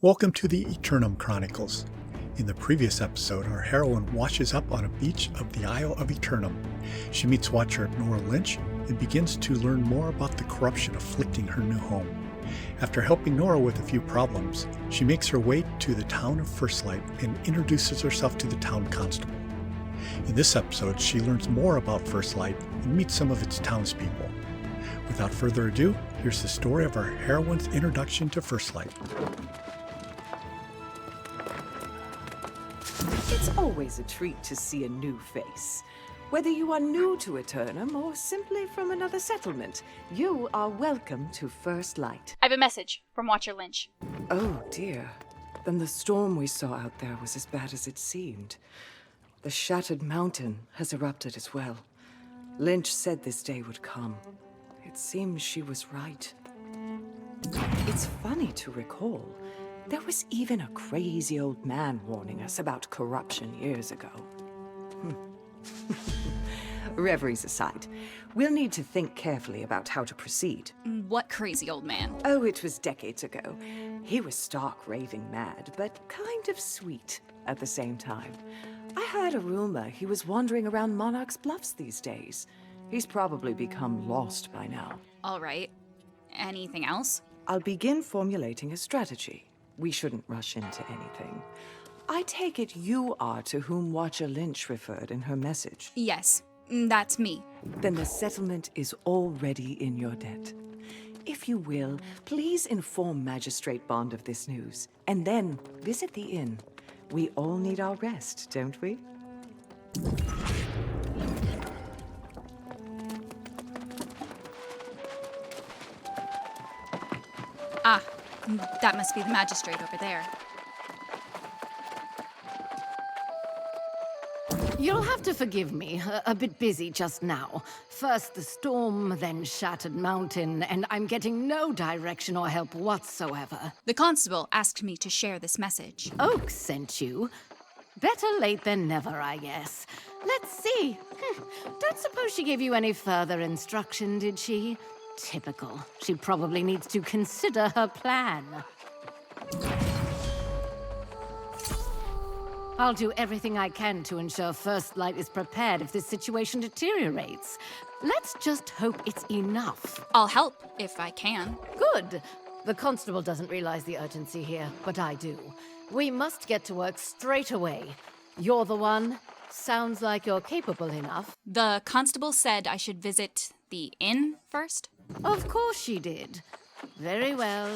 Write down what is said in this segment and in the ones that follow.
Welcome to the Eternum Chronicles. In the previous episode, our heroine washes up on a beach of the Isle of Eternum. She meets Watcher Nora Lynch and begins to learn more about the corruption afflicting her new home. After helping Nora with a few problems, she makes her way to the town of First Light and introduces herself to the Town Constable. In this episode, she learns more about First Light and meets some of its townspeople. Without further ado, here's the story of our heroine's introduction to First Light. It's always a treat to see a new face. Whether you are new to Eternum or simply from another settlement, you are welcome to First Light. I have a message from Watcher Lynch. Oh dear. Then the storm we saw out there was as bad as it seemed. The shattered mountain has erupted as well. Lynch said this day would come. It seems she was right. It's funny to recall. There was even a crazy old man warning us about corruption years ago. Reveries aside, we'll need to think carefully about how to proceed. What crazy old man? Oh, it was decades ago. He was stark raving mad, but kind of sweet at the same time. I heard a rumor he was wandering around Monarch's Bluffs these days. He's probably become lost by now. All right. Anything else? I'll begin formulating a strategy. We shouldn't rush into anything. I take it you are to whom Watcher Lynch referred in her message. Yes, that's me. Then the settlement is already in your debt. If you will, please inform Magistrate Bond of this news, and then visit the inn. We all need our rest, don't we? Ah, that must be the magistrate over there. You'll have to forgive me, a bit busy just now. First the storm, then shattered mountain, and I'm getting no direction or help whatsoever. The constable asked me to share this message. Oak sent you. Better late than never, I guess. Let's see. Don't suppose she gave you any further instruction, did she? Typical. She probably needs to consider her plan. I'll do everything I can to ensure First Light is prepared if this situation deteriorates. Let's just hope it's enough. I'll help if I can. Good. The constable doesn't realize the urgency here, but I do. We must get to work straight away. You're the one. Sounds like you're capable enough. The constable said I should visit the inn first? Of course she did. Very well.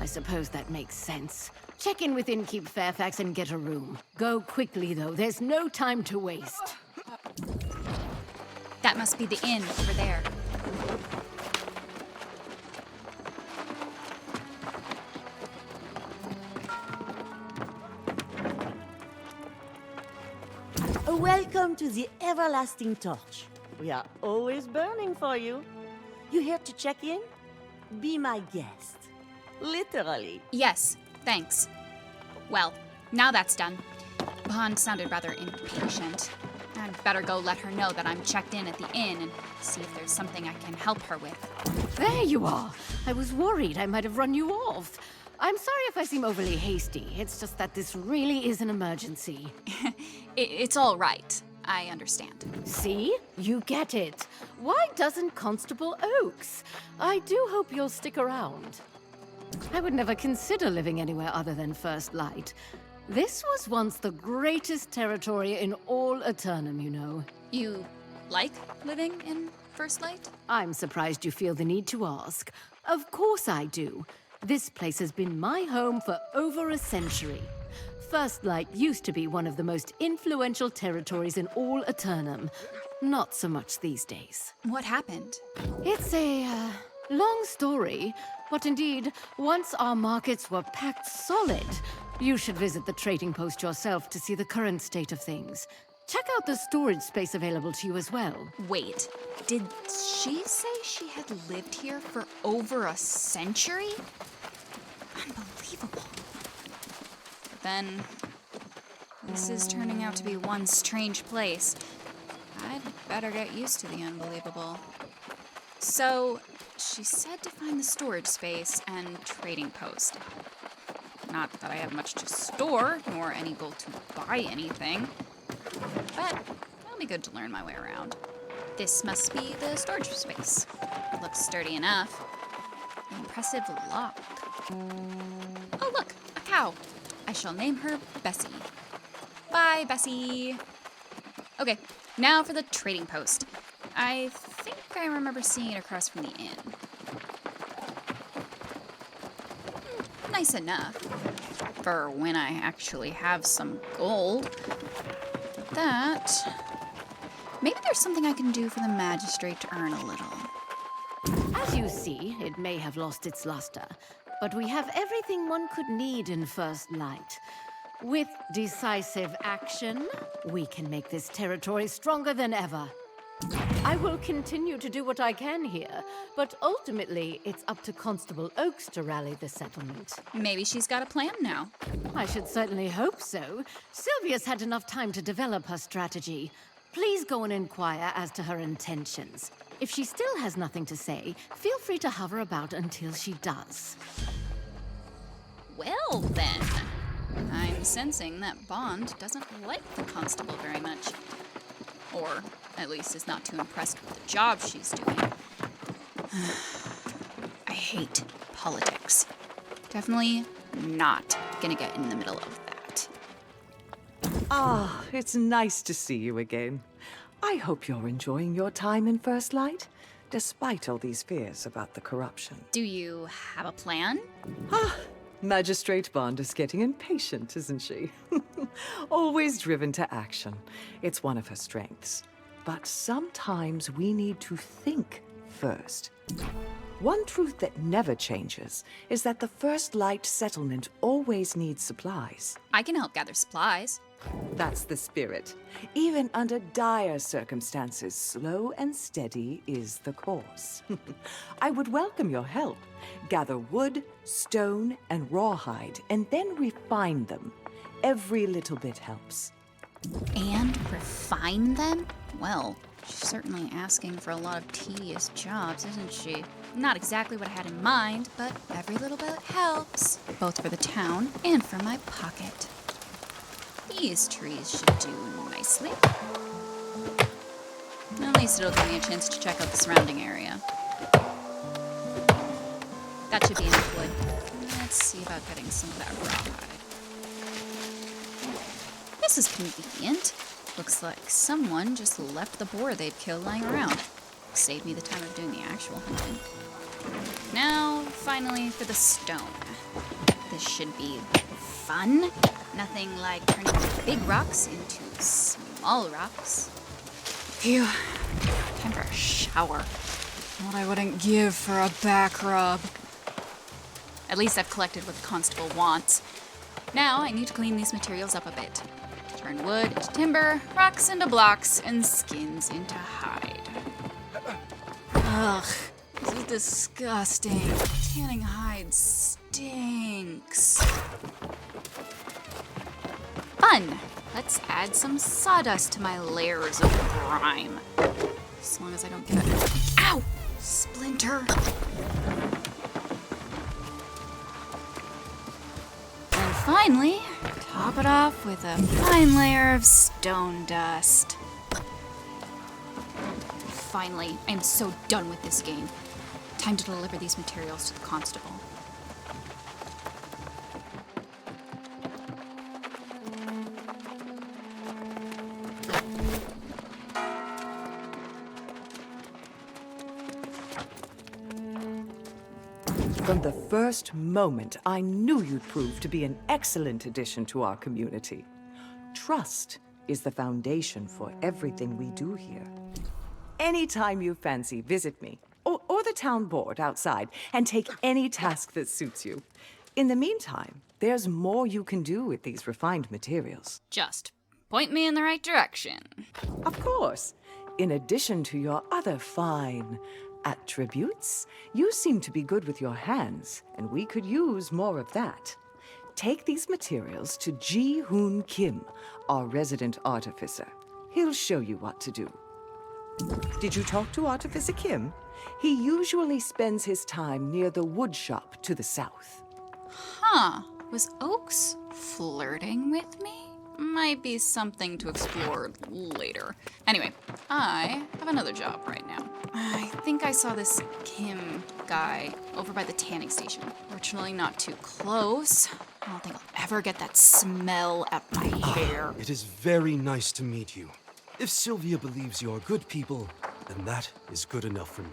I suppose that makes sense. Check in with Innkeep Fairfax and get a room. Go quickly, though. There's no time to waste. That must be the inn over there. Welcome to the Everlasting Torch. We are always burning for you. You here to check in? Be my guest. Literally. Yes, thanks. Well, now that's done. Bond sounded rather impatient. I'd better go let her know that I'm checked in at the inn and see if there's something I can help her with. There you are. I was worried I might have run you off. I'm sorry if I seem overly hasty. It's just that this really is an emergency. It's all right. I understand. See? You get it. Why doesn't Constable Oakes? I do hope you'll stick around. I would never consider living anywhere other than First Light. This was once the greatest territory in all Eternum, you know. You like living in First Light? I'm surprised you feel the need to ask. Of course I do. This place has been my home for over a century. First Light used to be one of the most influential territories in all Eternum. Not so much these days. What happened? It's a long story, but indeed, once our markets were packed solid, you should visit the trading post yourself to see the current state of things. Check out the storage space available to you as well. Wait, did she say she had lived here for over a century? Unbelievable. But then, this is turning out to be one strange place. I'd better get used to the unbelievable. So, she said to find the storage space and trading post. Not that I have much to store, nor any goal to buy anything. But it'll be good to learn my way around. This must be the storage space. It looks sturdy enough. Impressive lock. Oh look, a cow. I shall name her Bessie. Bye, Bessie. Okay, now for the trading post. I think I remember seeing it across from the inn. Nice enough. For when I actually have some gold. That... maybe there's something I can do for the magistrate to earn a little. As you see, it may have lost its luster, but we have everything one could need in First Light. With decisive action, we can make this territory stronger than ever. I will continue to do what I can here, but ultimately it's up to Constable Oakes to rally the settlement. Maybe she's got a plan now. I should certainly hope so. Sylvia's had enough time to develop her strategy. Please go and inquire as to her intentions. If she still has nothing to say, feel free to hover about until she does. Well then, I'm sensing that Bond doesn't like the constable very much. Or at least is not too impressed with the job she's doing. I hate politics. Definitely not gonna get in the middle of that. Ah, it's nice to see you again. I hope you're enjoying your time in First Light, despite all these fears about the corruption. Do you have a plan? Magistrate Bond is getting impatient, isn't she? Always driven to action. It's one of her strengths. But sometimes we need to think first. One truth that never changes is that the First Light settlement always needs supplies. I can help gather supplies. That's the spirit. Even under dire circumstances, slow and steady is the course. I would welcome your help. Gather wood, stone, and rawhide, and then refine them. Every little bit helps. And refine them? Well, she's certainly asking for a lot of tedious jobs, isn't she? Not exactly what I had in mind, but every little bit helps. Both for the town and for my pocket. These trees should do nicely. At least it'll give me a chance to check out the surrounding area. That should be enough wood. Let's see about getting some of that rawhide. This is convenient. Looks like someone just left the boar they'd killed lying around. Saved me the time of doing the actual hunting. Now, finally, for the stone. This should be fun. Nothing like turning big rocks into small rocks. Phew. Time for a shower. What I wouldn't give for a back rub. At least I've collected what the constable wants. Now I need to clean these materials up a bit. Turn wood into timber, rocks into blocks, and skins into hide. Ugh, this is disgusting. Tanning hide stinks. Fun! Let's add some sawdust to my layers of grime. As long as I don't get a... Ow! Splinter! And finally, top it off with a fine layer of stone dust. Finally, I'm so done with this game. Time to deliver these materials to the constable. From the first moment, I knew you'd prove to be an excellent addition to our community. Trust is the foundation for everything we do here. Anytime you fancy, visit me, or the town board outside, and take any task that suits you. In the meantime, there's more you can do with these refined materials. Just point me in the right direction. Of course. In addition to your other fine attributes, you seem to be good with your hands, and we could use more of that. Take these materials to Ji-Hoon Kim, our resident artificer. He'll show you what to do. Did you talk to Artificer Kim? He usually spends his time near the wood shop to the south. Huh. Was Oaks flirting with me? Might be something to explore later. Anyway, I have another job right now. I think I saw this Kim guy over by the tanning station. Fortunately, not too close. I don't think I'll ever get that smell at my hair. It is very nice to meet you. If Sylvia believes you are good people, then that is good enough for me.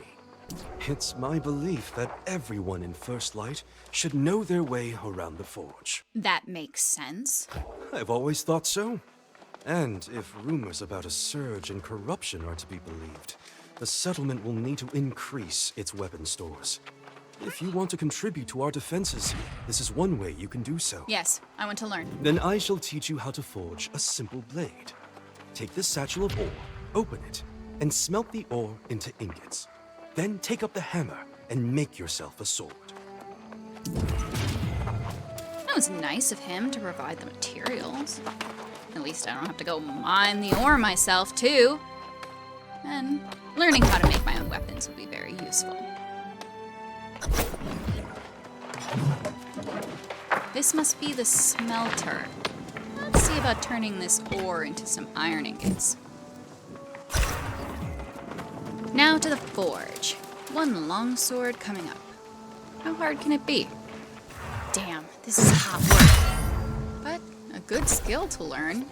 It's my belief that everyone in First Light should know their way around the forge. That makes sense. I've always thought so. And if rumors about a surge in corruption are to be believed, the settlement will need to increase its weapon stores. If you want to contribute to our defenses, this is one way you can do so. Yes, I want to learn. Then I shall teach you how to forge a simple blade. Take this satchel of ore, open it, and smelt the ore into ingots. Then take up the hammer and make yourself a sword. That was nice of him to provide the materials. At least I don't have to go mine the ore myself, too. And learning how to make my own weapons would be very useful. This must be the smelter. Let's see about turning this ore into some iron ingots. Now to the forge. One longsword coming up. How hard can it be? Damn, this is hot work. But a good skill to learn.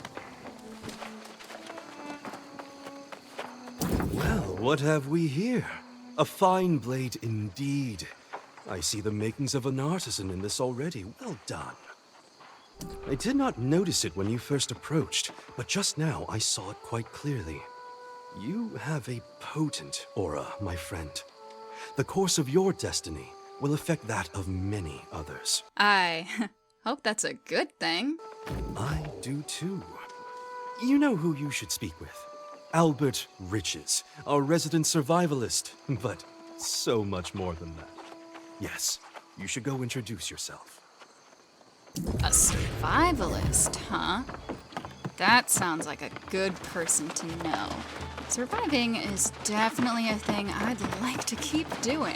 Well, what have we here? A fine blade indeed. I see the makings of an artisan in this already. Well done. I did not notice it when you first approached, but just now I saw it quite clearly. You have a potent aura, my friend. The course of your destiny will affect that of many others. I hope that's a good thing. I do too. You know who you should speak with. Albert Riches, our resident survivalist, but so much more than that. Yes, you should go introduce yourself. A survivalist, huh? That sounds like a good person to know. Surviving is definitely a thing I'd like to keep doing.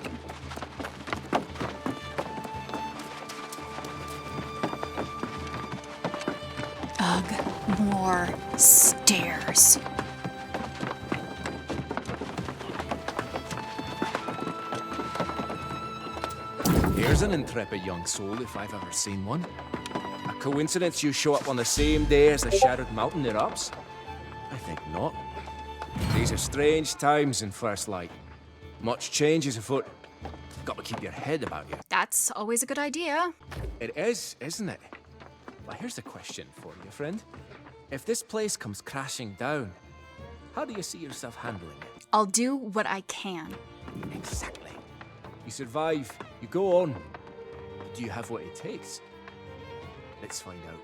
Ugh, more stairs. Here's an intrepid young soul if I've ever seen one. A coincidence you show up on the same day as the shattered mountain erupts? I think not. These are strange times in First Light. Much change is afoot. Got to keep your head about you. That's always a good idea. It is, isn't it? But here's a question for you, friend. If this place comes crashing down, how do you see yourself handling it? I'll do what I can. Exactly. You survive, you go on. Do you have what it takes? Let's find out.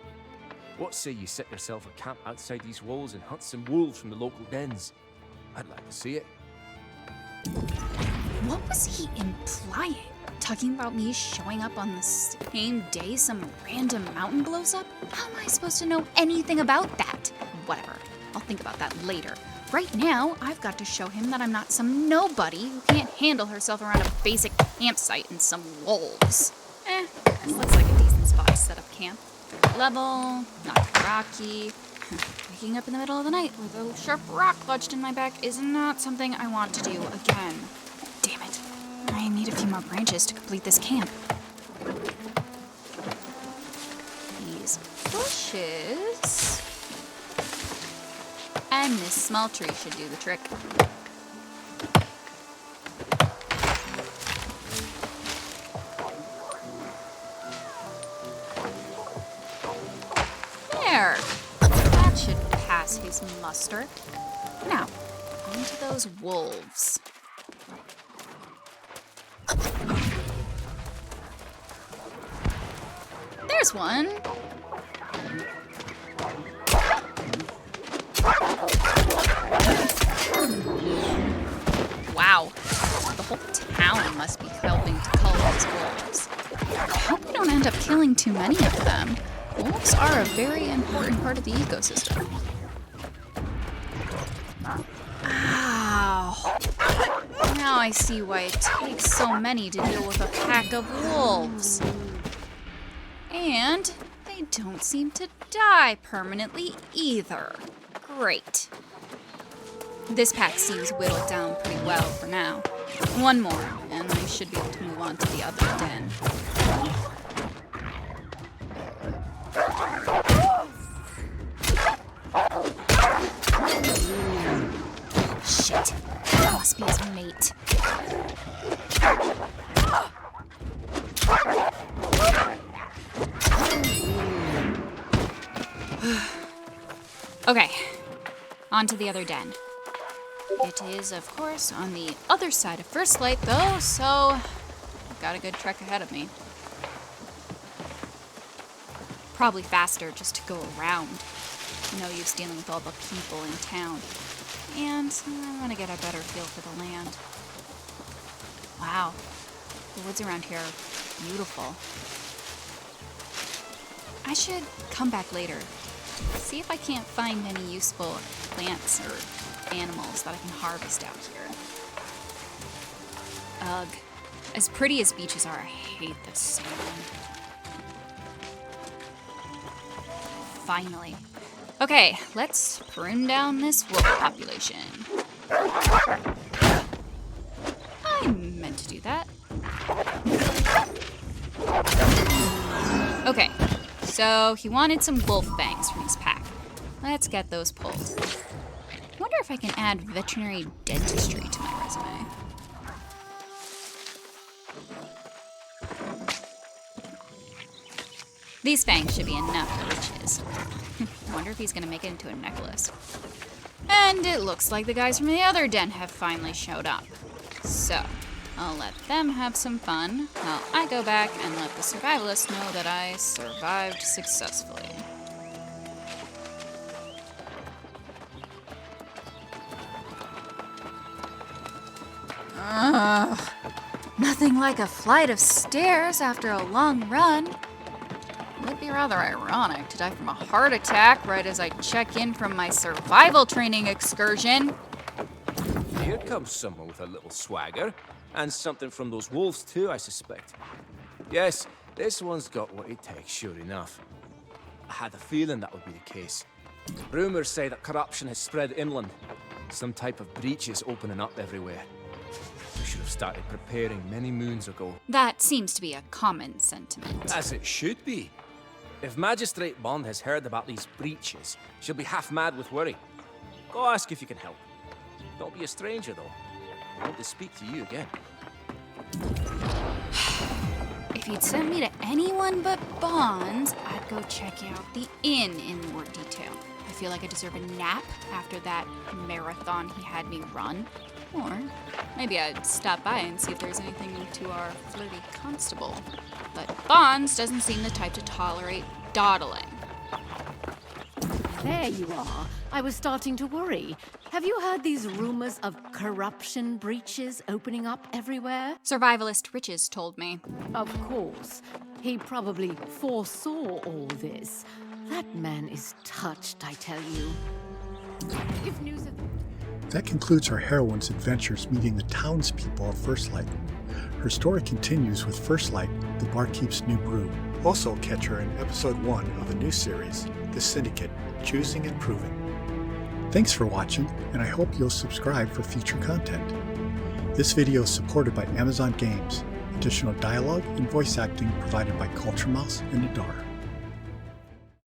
What say you set yourself a camp outside these walls and hunt some wolves from the local dens? I'd like to see it. What was he implying? Talking about me showing up on the same day some random mountain blows up? How am I supposed to know anything about that? Whatever. I'll think about that later. Right now, I've got to show him that I'm not some nobody who can't handle herself around a basic campsite and some wolves. This looks like a decent spot to set up camp. Level, not rocky. Waking up in the middle of the night with a sharp rock lodged in my back is not something I want to do again. Damn it. I need a few more branches to complete this camp. These bushes. And this small tree should do the trick. There! That should pass his muster. Now, on to those wolves. There's one. Wow. The whole town must be helping to cull these wolves. I hope we don't end up killing too many of them. Wolves are a very important part of the ecosystem. Ow. Now I see why it takes so many to deal with a pack of wolves. And they don't seem to die permanently either. Great. This pack seems whittled down pretty well for now. One more, and I should be able to move on to the other den. Shit. That must be his mate. Okay, on to the other den. It is, of course, on the other side of First Light, though, so I've got a good trek ahead of me. Probably faster just to go around. No use dealing with all the people in town. And I want to get a better feel for the land. Wow, the woods around here are beautiful. I should come back later. See if I can't find any useful plants or animals that I can harvest out here. Ugh. As pretty as beaches are, I hate the sand. Finally. Okay, let's prune down this wolf population. I meant to do that. Okay, so he wanted some wolf fangs from his pack. Let's get those pulled. Wonder if I can add veterinary dentistry to my resume. These fangs should be enough for riches. Wonder if he's gonna make it into a necklace. And it looks like the guys from the other den have finally showed up. So, I'll let them have some fun while I go back and let the survivalists know that I survived successfully. Ugh. Nothing like a flight of stairs after a long run. Would be rather ironic to die from a heart attack right as I check in from my survival training excursion. Here comes someone with a little swagger, and something from those wolves too, I suspect. Yes, this one's got what it takes, sure enough. I had a feeling that would be the case. Rumors say that corruption has spread inland. Some type of breach is opening up everywhere. We should have started preparing many moons ago. That seems to be a common sentiment. As it should be. If Magistrate Bond has heard about these breaches, she'll be half mad with worry. Go ask if you can help. Don't be a stranger, though. I want to speak to you again. If you'd sent me to anyone but Bonds, I'd go check out the inn in more detail. I feel like I deserve a nap after that marathon he had me run. Or maybe I'd stop by and see if there's anything to our flirty constable. But Bonds doesn't seem the type to tolerate dawdling. There you are. I was starting to worry. Have you heard these rumors of corruption breaches opening up everywhere? Survivalist Riches told me. Of course. He probably foresaw all this. That man is touched, I tell you. If news of... That concludes our heroine's adventures meeting the townspeople of First Light. Her story continues with First Light, the barkeep's new brew. Also catch her in episode 1 of the new series, The Syndicate, Choosing and Proving. Thanks for watching, and I hope you'll subscribe for future content. This video is supported by Amazon Games. Additional dialogue and voice acting provided by Culture Mouse and Adar.